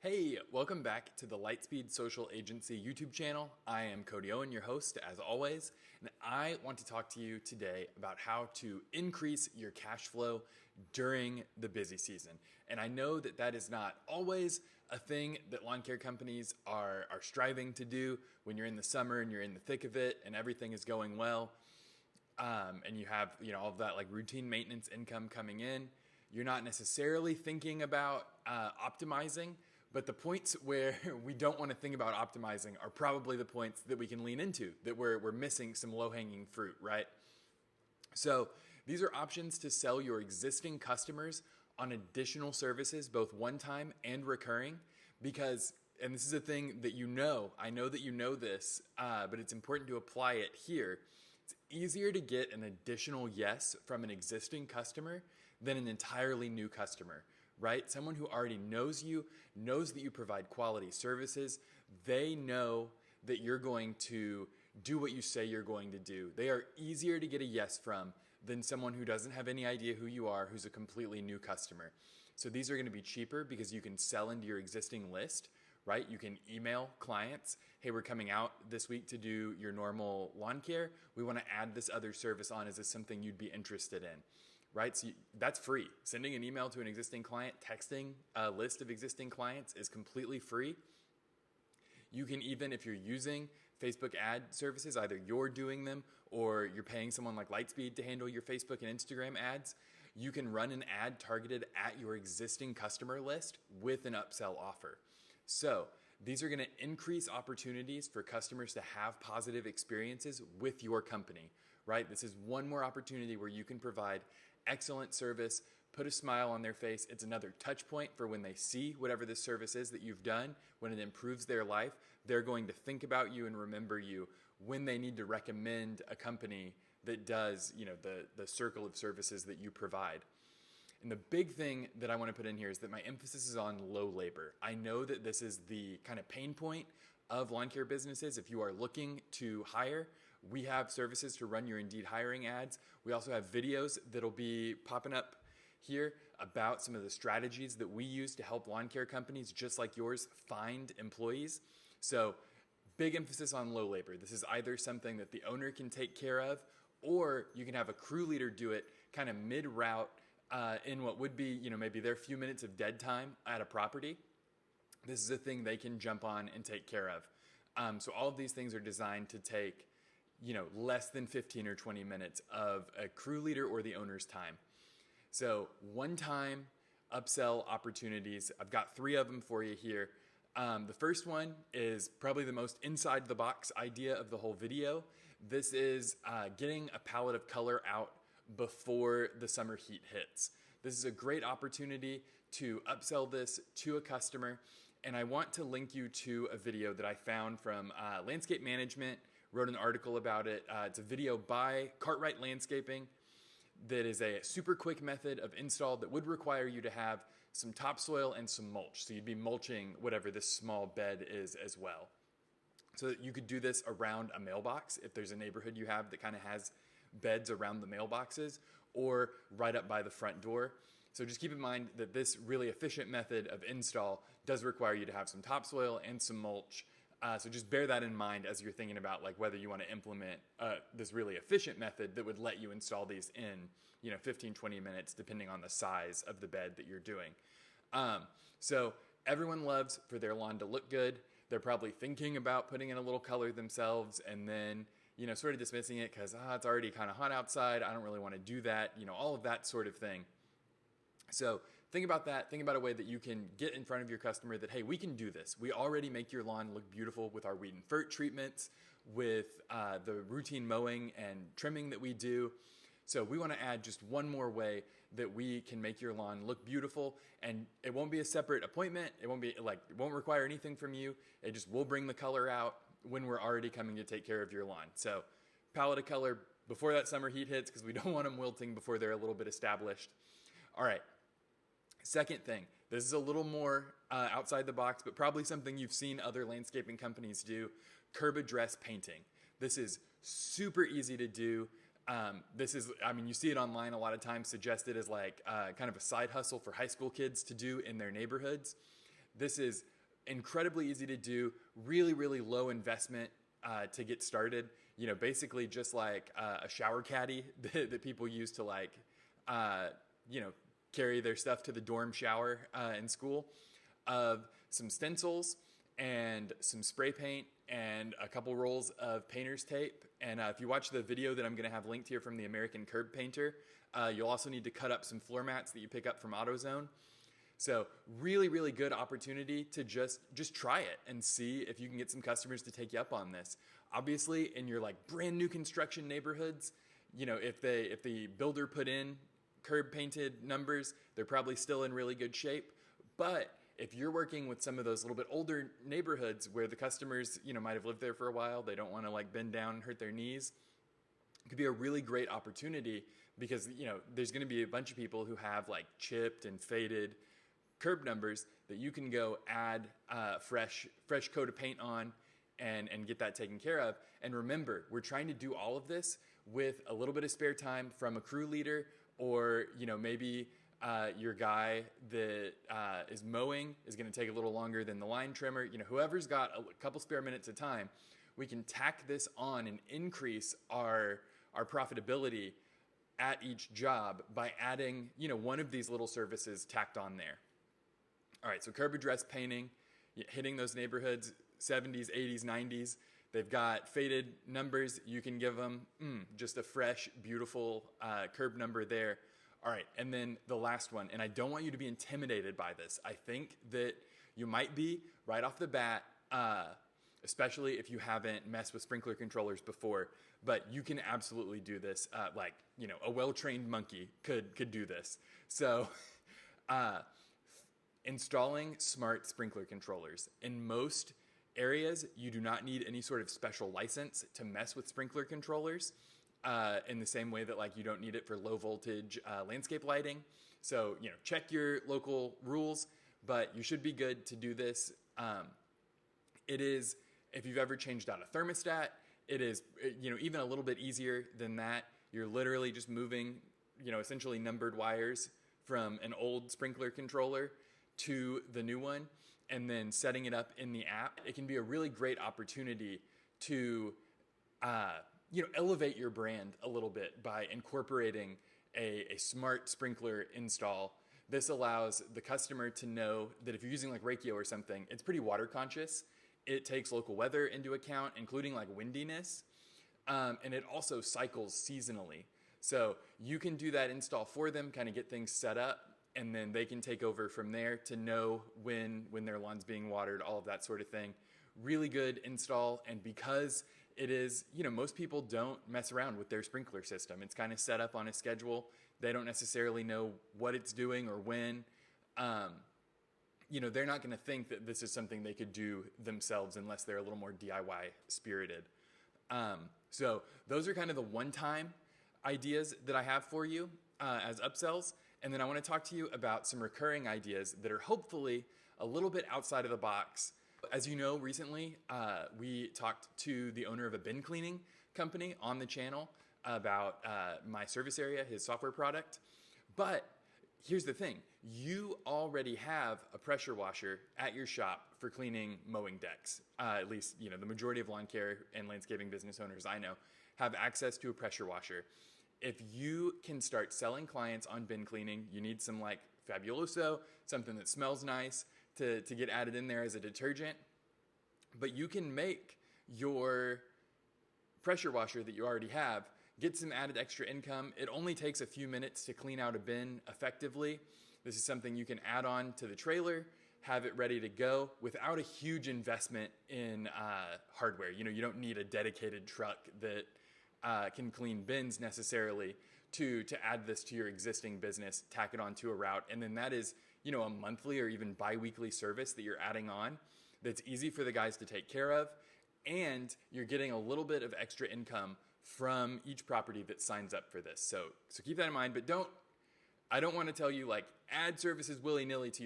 Hey, welcome back to the Lightspeed Social Agency YouTube channel. I am Cody Owen, your host, as always, and I want to talk to you today about how to increase your cash flow during the busy season. And I know that that is not always a thing that lawn care companies are striving to do when you're in the summer and you're in the thick of it and everything is going well, and you have all of that like routine maintenance income coming in. You're not necessarily thinking about optimizing. But the points where we don't want to think about optimizing are probably the points that we can lean into, that we're missing some low-hanging fruit, right? So these are options to sell your existing customers on additional services, both one-time and recurring, because, and this is a thing that I know that you know this, but it's important to apply it here. It's easier to get an additional yes from an existing customer than an entirely new customer. Right? Someone who already knows you, knows that you provide quality services. They know that you're going to do what you say you're going to do. They are easier to get a yes from than someone who doesn't have any idea who you are, who's a completely new customer. So these are going to be cheaper because you can sell into your existing list, right? You can email clients, hey, we're coming out this week to do your normal lawn care. We want to add this other service on. Is this something you'd be interested in? Right? So that's free. Sending an email to an existing client, texting a list of existing clients is completely free. You can even, if you're using Facebook ad services, either you're doing them or you're paying someone like Lightspeed to handle your Facebook and Instagram ads, you can run an ad targeted at your existing customer list with an upsell offer. So these are going to increase opportunities for customers to have positive experiences with your company, right? This is one more opportunity where you can provide excellent service, put a smile on their face. It's another touch point for when they see whatever this service is that you've done. When it improves their life, they're going to think about you and remember you when they need to recommend a company that does, the circle of services that you provide. And the big thing that I want to put in here is that my emphasis is on low labor. I know that this is the kind of pain point of lawn care businesses. If you are looking to hire, we have services to run your Indeed hiring ads. We also have videos that'll be popping up here about some of the strategies that we use to help lawn care companies just like yours find employees. So big emphasis on low labor. This is either something that the owner can take care of, or you can have a crew leader do it kind of mid-route in what would be, maybe their few minutes of dead time at a property. This is a thing they can jump on and take care of. So all of these things are designed to take, less than 15 or 20 minutes of a crew leader or the owner's time. So one-time upsell opportunities, I've got 3 of them for you here. The first one is probably the most inside the box idea of the whole video. This is getting a palette of color out before the summer heat hits. This is a great opportunity to upsell this to a customer. And I want to link you to a video that I found from Landscape Management, wrote an article about it. It's a video by Cartwright Landscaping that is a super quick method of install that would require you to have some topsoil and some mulch. So you'd be mulching whatever this small bed is as well. So that you could do this around a mailbox if there's a neighborhood you have that kind of has beds around the mailboxes, or right up by the front door. So just keep in mind that this really efficient method of install does require you to have some topsoil and some mulch. So just bear that in mind as you're thinking about like whether you want to implement this really efficient method that would let you install these in 15, 20 minutes, depending on the size of the bed that you're doing. So everyone loves for their lawn to look good. They're probably thinking about putting in a little color themselves and then sort of dismissing it because it's already kind of hot outside. I don't really want to do that, all of that sort of thing. So think about that. Think about a way that you can get in front of your customer that, hey, we can do this. We already make your lawn look beautiful with our weed and fert treatments, with the routine mowing and trimming that we do. So we want to add just one more way that we can make your lawn look beautiful, and it won't be a separate appointment. It won't require anything from you. It just will bring the color out when we're already coming to take care of your lawn. So palette of color before that summer heat hits because we don't want them wilting before they're a little bit established. All right. Second thing, this is a little more outside the box, but probably something you've seen other landscaping companies do, curb address painting. This is super easy to do. You see it online a lot of times suggested as like kind of a side hustle for high school kids to do in their neighborhoods. This is incredibly easy to do, really, really low investment to get started. Basically just like a shower caddy that people use to carry their stuff to the dorm shower in school, of some stencils and some spray paint and a couple rolls of painter's tape. And if you watch the video that I'm going to have linked here from the American Curb Painter, you'll also need to cut up some floor mats that you pick up from AutoZone. So really, really good opportunity to just try it and see if you can get some customers to take you up on this. Obviously, in your brand new construction neighborhoods, if the builder put in curb painted numbers, they're probably still in really good shape. But if you're working with some of those little bit older neighborhoods where the customers, might have lived there for a while, they don't want to bend down and hurt their knees, it could be a really great opportunity because, there's going to be a bunch of people who have chipped and faded curb numbers that you can go add fresh coat of paint on and get that taken care of. And remember, we're trying to do all of this with a little bit of spare time from a crew leader, or maybe your guy that is mowing is going to take a little longer than the line trimmer. Whoever's got a couple spare minutes of time, we can tack this on and increase our profitability at each job by adding one of these little services tacked on there. All right, so curb address painting, hitting those neighborhoods, 70s, 80s, 90s. They've got faded numbers. You can give them just a fresh, beautiful curb number there. All right, and then the last one, and I don't want you to be intimidated by this. I think that you might be right off the bat, especially if you haven't messed with sprinkler controllers before, but you can absolutely do this. A well-trained monkey could do this. So installing smart sprinkler controllers. In most areas, you do not need any sort of special license to mess with sprinkler controllers in the same way that you don't need it for low voltage landscape lighting. So, check your local rules, but you should be good to do this. It is, if you've ever changed out a thermostat, it is, even a little bit easier than that. You're literally just moving, essentially numbered wires from an old sprinkler controller to the new one and then setting it up in the app. It can be a really great opportunity to elevate your brand a little bit by incorporating a smart sprinkler install. This allows the customer to know that if you're using Rakio or something, it's pretty water conscious. It takes local weather into account, including windiness, and it also cycles seasonally. So you can do that install for them, kind of get things set up, and then they can take over from there to know when their lawn's being watered, all of that sort of thing. Really good install, and because it is, most people don't mess around with their sprinkler system. It's kind of set up on a schedule. They don't necessarily know what it's doing or when. They're not going to think that this is something they could do themselves unless they're a little more DIY spirited. So those are kind of the one-time ideas that I have for you as upsells. And then I want to talk to you about some recurring ideas that are hopefully a little bit outside of the box. As you know, recently we talked to the owner of a bin cleaning company on the channel about my service area, his software product. But here's the thing. You already have a pressure washer at your shop for cleaning mowing decks. At least, the majority of lawn care and landscaping business owners I know have access to a pressure washer. If you can start selling clients on bin cleaning, you need some Fabuloso, something that smells nice to get added in there as a detergent. But you can make your pressure washer that you already have get some added extra income. It only takes a few minutes to clean out a bin effectively. This is something you can add on to the trailer, have it ready to go without a huge investment in hardware. You don't need a dedicated truck that can clean bins necessarily to add this to your existing business, tack it onto a route. And then that is, a monthly or even bi-weekly service that you're adding on that's easy for the guys to take care of. And you're getting a little bit of extra income from each property that signs up for this. So keep that in mind, but I don't want to tell you add services willy-nilly to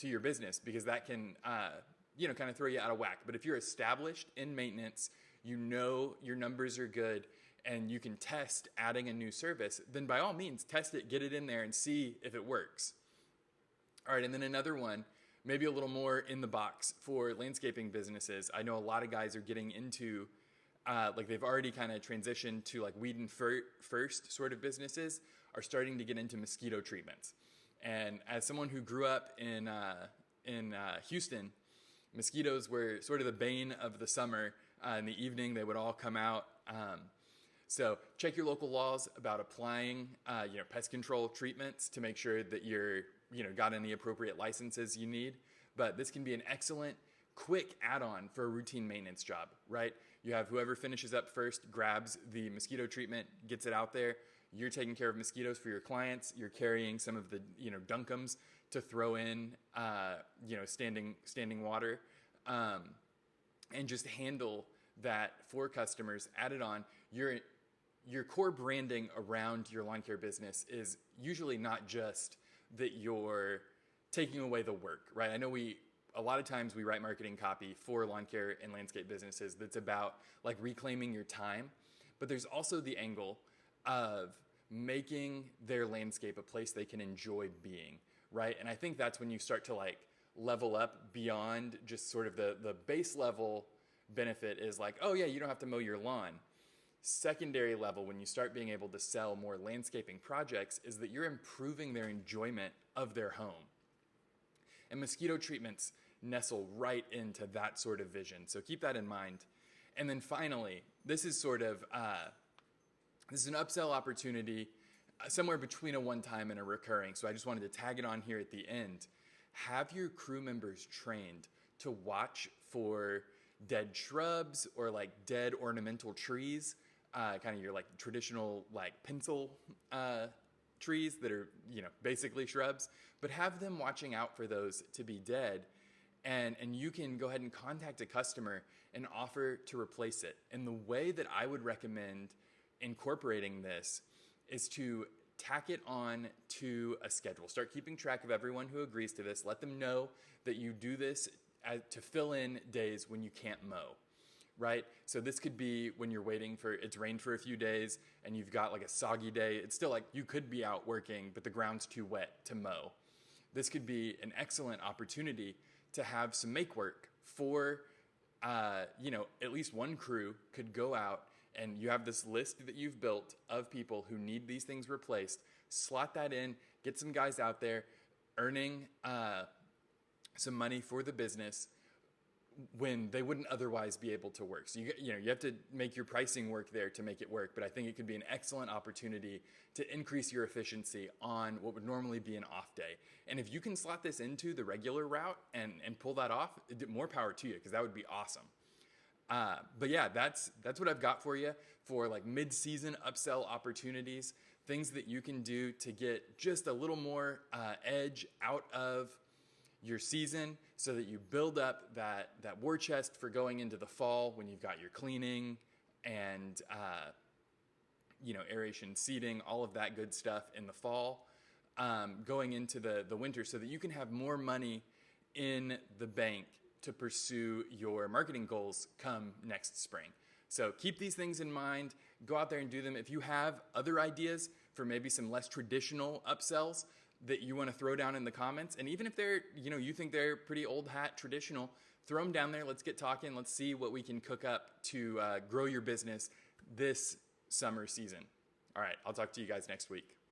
your business, because that can, kind of throw you out of whack. But if you're established in maintenance, your numbers are good, and you can test adding a new service, then by all means, test it, get it in there, and see if it works. All right, and then another one maybe a little more in the box for landscaping businesses. I know a lot of guys are getting into like they've already kind of transitioned to like weed and first sort of businesses are starting to get into mosquito treatments. And as someone who grew up in Houston, mosquitoes were sort of the bane of the summer. In the evening, they would all come out. So check your local laws about applying, pest control treatments to make sure that you're, got any appropriate licenses you need. But this can be an excellent, quick add-on for a routine maintenance job, right? You have whoever finishes up first, grabs the mosquito treatment, gets it out there. You're taking care of mosquitoes for your clients. You're carrying some of the, dunkums to throw in, standing water, and just handle that for customers. Add it on. Your core branding around your lawn care business is usually not just that you're taking away the work, right? I know a lot of times we write marketing copy for lawn care and landscape businesses that's about like reclaiming your time, but there's also the angle of making their landscape a place they can enjoy being, right? And I think that's when you start to like level up beyond just sort of the base level benefit is like, oh yeah, you don't have to mow your lawn. Secondary level, when you start being able to sell more landscaping projects, is that you're improving their enjoyment of their home. And mosquito treatments nestle right into that sort of vision. So keep that in mind. And then finally, this is sort of, this is an upsell opportunity somewhere between a one-time and a recurring. So I just wanted to tag it on here at the end. Have your crew members trained to watch for dead shrubs or like dead ornamental trees, kind of your like traditional like pencil trees that are, basically shrubs, but have them watching out for those to be dead. And you can go ahead and contact a customer and offer to replace it. And the way that I would recommend incorporating this is to tack it on to a schedule. Start keeping track of everyone who agrees to this. Let them know that you do this to fill in days when you can't mow, right? So this could be when you're waiting for, it's rained for a few days and you've got like a soggy day. It's still like you could be out working, but the ground's too wet to mow. This could be an excellent opportunity to have some make work for, at least one crew could go out and you have this list that you've built of people who need these things replaced. Slot that in, get some guys out there earning some money for the business when they wouldn't otherwise be able to work. So you have to make your pricing work there to make it work, but I think it could be an excellent opportunity to increase your efficiency on what would normally be an off day. And if you can slot this into the regular route and pull that off, more power to you, because that would be awesome. But yeah, that's what I've got for you for like mid-season upsell opportunities, things that you can do to get just a little more edge out of your season so that you build up that war chest for going into the fall when you've got your cleaning and aeration, seeding, all of that good stuff in the fall, going into the winter so that you can have more money in the bank to pursue your marketing goals come next spring. So keep these things in mind, go out there and do them. If you have other ideas for maybe some less traditional upsells that you want to throw down in the comments, and even if they're, you think they're pretty old hat traditional, throw them down there. Let's get talking. Let's see what we can cook up to grow your business this summer season. All right, I'll talk to you guys next week.